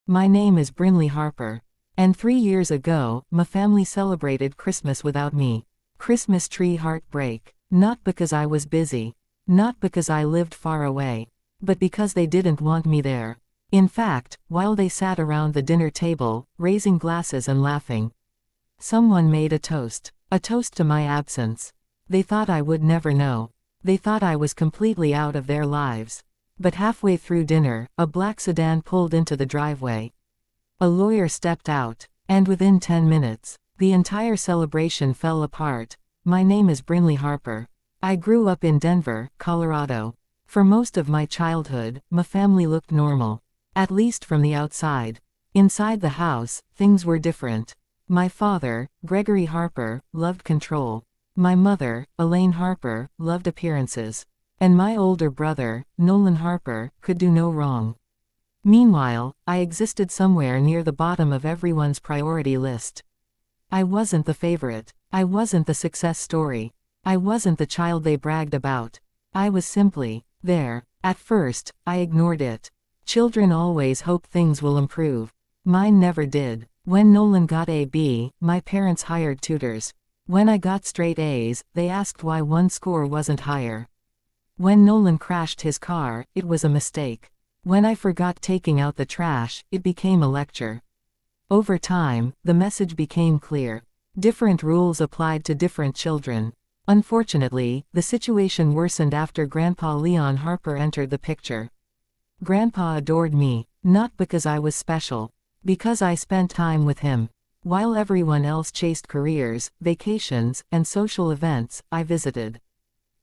My name is Brinley Harper. And 3 years ago, my family celebrated Christmas without me. Christmas tree heartbreak. Not because I was busy. Not because I lived far away. But because they didn't want me there. In fact, while they sat around the dinner table, raising glasses and laughing, someone made a toast. A toast to my absence. They thought I would never know. They thought I was completely out of their lives. But halfway through dinner, a black sedan pulled into the driveway. A lawyer stepped out, and within 10 minutes, the entire celebration fell apart. My name is Brinley Harper. I grew up in Denver, Colorado. For most of my childhood, my family looked normal. At least from the outside. Inside the house, things were different. My father, Gregory Harper, loved control. My mother, Elaine Harper, loved appearances. And my older brother, Nolan Harper, could do no wrong. Meanwhile, I existed somewhere near the bottom of everyone's priority list. I wasn't the favorite. I wasn't the success story. I wasn't the child they bragged about. I was simply there. At first, I ignored it. Children always hope things will improve. Mine never did. When Nolan got a B, my parents hired tutors. When I got straight A's, they asked why one score wasn't higher. When Nolan crashed his car, it was a mistake. When I forgot taking out the trash, it became a lecture. Over time, the message became clear. Different rules applied to different children. Unfortunately, the situation worsened after Grandpa Leon Harper entered the picture. Grandpa adored me, not because I was special. Because I spent time with him. While everyone else chased careers, vacations, and social events, I visited.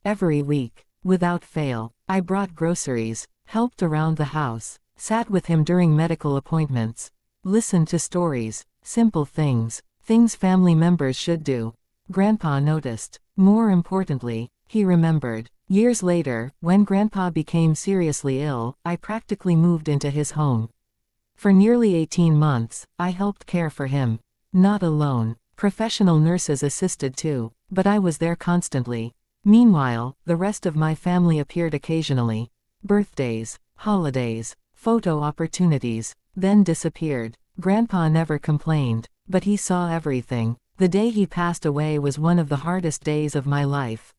Every week. Without fail. I brought groceries, helped around the house, sat with him during medical appointments, listened to stories, simple things family members should do. Grandpa noticed. More importantly, he remembered. Years later, when Grandpa became seriously ill, I practically moved into his home. For nearly 18 months, I helped care for him. Not alone. Professional nurses assisted too, but I was there constantly. Meanwhile, the rest of my family appeared occasionally. Birthdays, holidays, photo opportunities, then disappeared. Grandpa never complained, but he saw everything. The day he passed away was one of the hardest days of my life.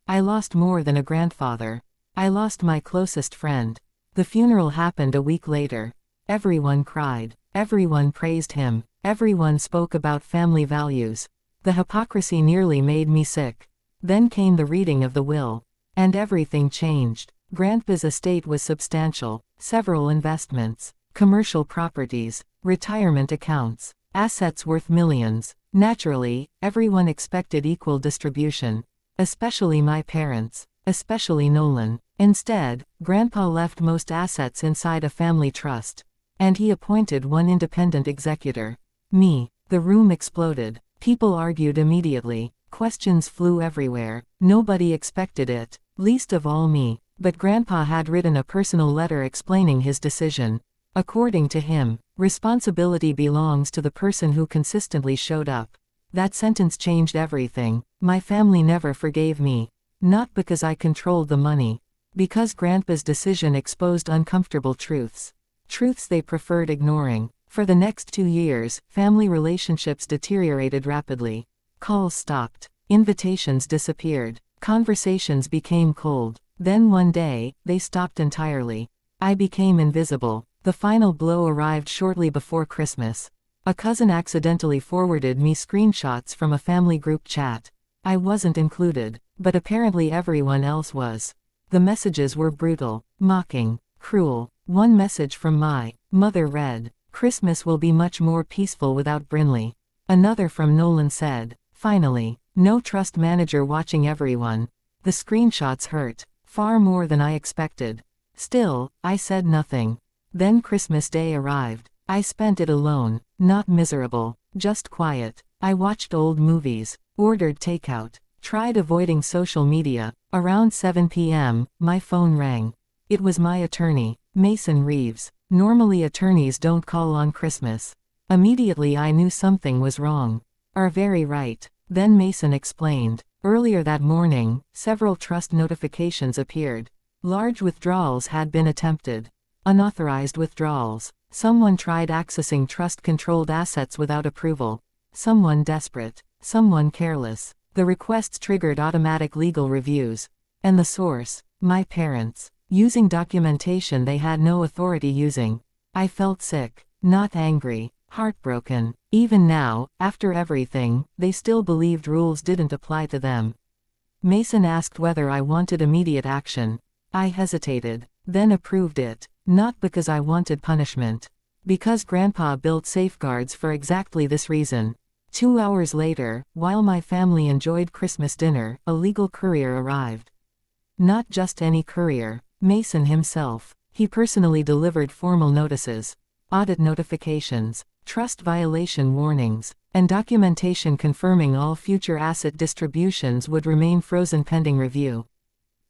I lost more than a grandfather. I lost my closest friend. The funeral happened a week later. Everyone cried. Everyone praised him. Everyone spoke about family values. The hypocrisy nearly made me sick. Then came the reading of the will. And everything changed. Grandpa's estate was substantial. Several investments, commercial properties, retirement accounts, assets worth millions. Naturally, everyone expected equal distribution. Especially my parents. Especially Nolan. Instead, Grandpa left most assets inside a family trust. And he appointed one independent executor. Me. The room exploded. People argued immediately. Questions flew everywhere. Nobody expected it, least of all me. But Grandpa had written a personal letter explaining his decision. According to him, responsibility belongs to the person who consistently showed up. That sentence changed everything. My family never forgave me. Not because I controlled the money. Because Grandpa's decision exposed uncomfortable truths. Truths they preferred ignoring. For the next 2 years, family relationships deteriorated rapidly. Calls stopped. Invitations disappeared. Conversations became cold. Then one day, they stopped entirely. I became invisible. The final blow arrived shortly before Christmas. A cousin accidentally forwarded me screenshots from a family group chat. I wasn't included, but apparently everyone else was. The messages were brutal, mocking, cruel. One message from my mother read, "Christmas will be much more peaceful without Brinley." Another from Nolan said, "Finally, no trust manager watching everyone." The screenshots hurt, far more than I expected. Still, I said nothing. Then Christmas Day arrived. I spent it alone, not miserable, just quiet. I watched old movies, ordered takeout, tried avoiding social media. Around 7 p.m., my phone rang. It was my attorney, Mason Reeves. Normally attorneys don't call on Christmas. Immediately I knew something was wrong. Are very right. Then Mason explained. Earlier that morning, several trust notifications appeared. Large withdrawals had been attempted. Unauthorized withdrawals. Someone tried accessing trust-controlled assets without approval. Someone desperate. Someone careless. The requests triggered automatic legal reviews. And the source? My parents. Using documentation they had no authority using. I felt sick. Not angry. Heartbroken. Even now, after everything, they still believed rules didn't apply to them. Mason asked whether I wanted immediate action. I hesitated, then approved it. Not because I wanted punishment. Because Grandpa built safeguards for exactly this reason. 2 hours later, while my family enjoyed Christmas dinner, a legal courier arrived. Not just any courier. Mason himself. He personally delivered formal notices, audit notifications, trust violation warnings, and documentation confirming all future asset distributions would remain frozen pending review.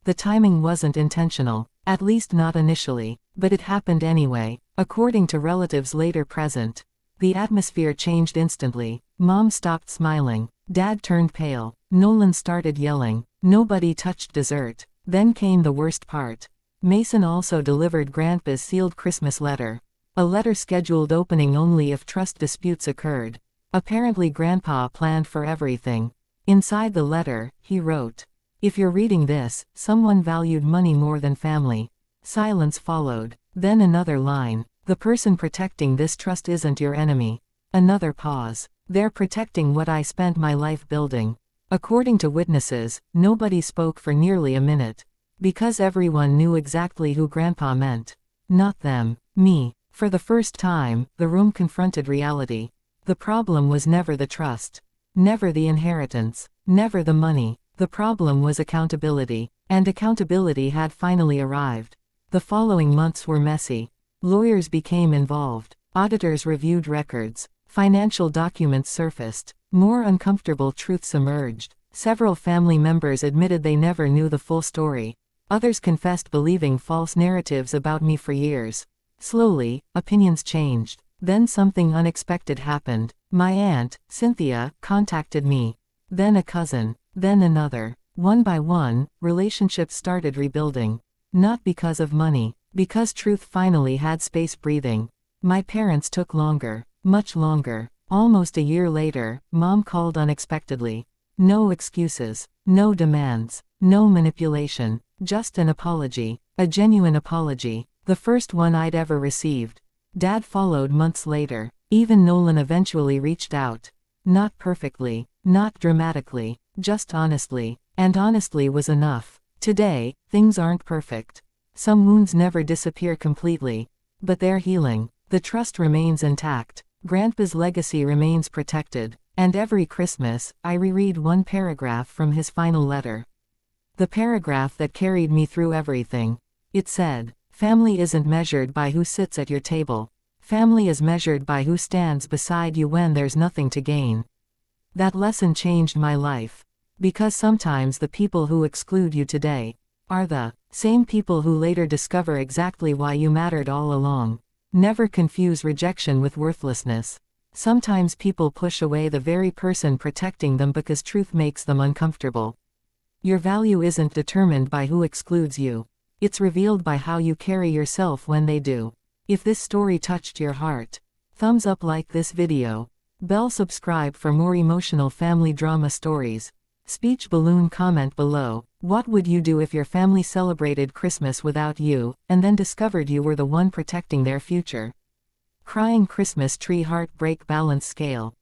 The timing wasn't intentional, at least not initially, but it happened anyway, according to relatives later present. The atmosphere changed instantly. Mom stopped smiling. Dad turned pale. Nolan started yelling. Nobody touched dessert. Then came the worst part. Mason also delivered Grandpa's sealed Christmas letter. A letter scheduled opening only if trust disputes occurred. Apparently Grandpa planned for everything. Inside the letter, he wrote, "If you're reading this, someone valued money more than family." Silence followed. Then another line. "The person protecting this trust isn't your enemy." Another pause. "They're protecting what I spent my life building." According to witnesses, nobody spoke for nearly a minute. Because everyone knew exactly who Grandpa meant. Not them. Me. For the first time, the room confronted reality. The problem was never the trust. Never the inheritance. Never the money. The problem was accountability. And accountability had finally arrived. The following months were messy. Lawyers became involved. Auditors reviewed records. Financial documents surfaced. More uncomfortable truths emerged. Several family members admitted they never knew the full story. Others confessed believing false narratives about me for years. Slowly, opinions changed. Then something unexpected happened. My aunt, Cynthia, contacted me. Then a cousin. Then another. One by one, relationships started rebuilding. Not because of money. Because truth finally had space breathing. My parents took longer. Much longer. Almost a year later, Mom called unexpectedly. No excuses. No demands. No manipulation. Just an apology. A genuine apology. The first one I'd ever received. Dad followed months later. Even Nolan eventually reached out. Not perfectly. Not dramatically. Just honestly. And honestly was enough. Today, things aren't perfect. Some wounds never disappear completely. But they're healing. The trust remains intact. Grandpa's legacy remains protected. And every Christmas, I reread one paragraph from his final letter. The paragraph that carried me through everything. It said, "Family isn't measured by who sits at your table. Family is measured by who stands beside you when there's nothing to gain." That lesson changed my life. Because sometimes the people who exclude you today are the same people who later discover exactly why you mattered all along. Never confuse rejection with worthlessness. Sometimes people push away the very person protecting them because truth makes them uncomfortable. Your value isn't determined by who excludes you. It's revealed by how you carry yourself when they do. If this story touched your heart, thumbs up, like this video. Bell, subscribe for more emotional family drama stories. Speech balloon, comment below. What would you do if your family celebrated Christmas without you, and then discovered you were the one protecting their future? Crying Christmas tree, heartbreak balance scale.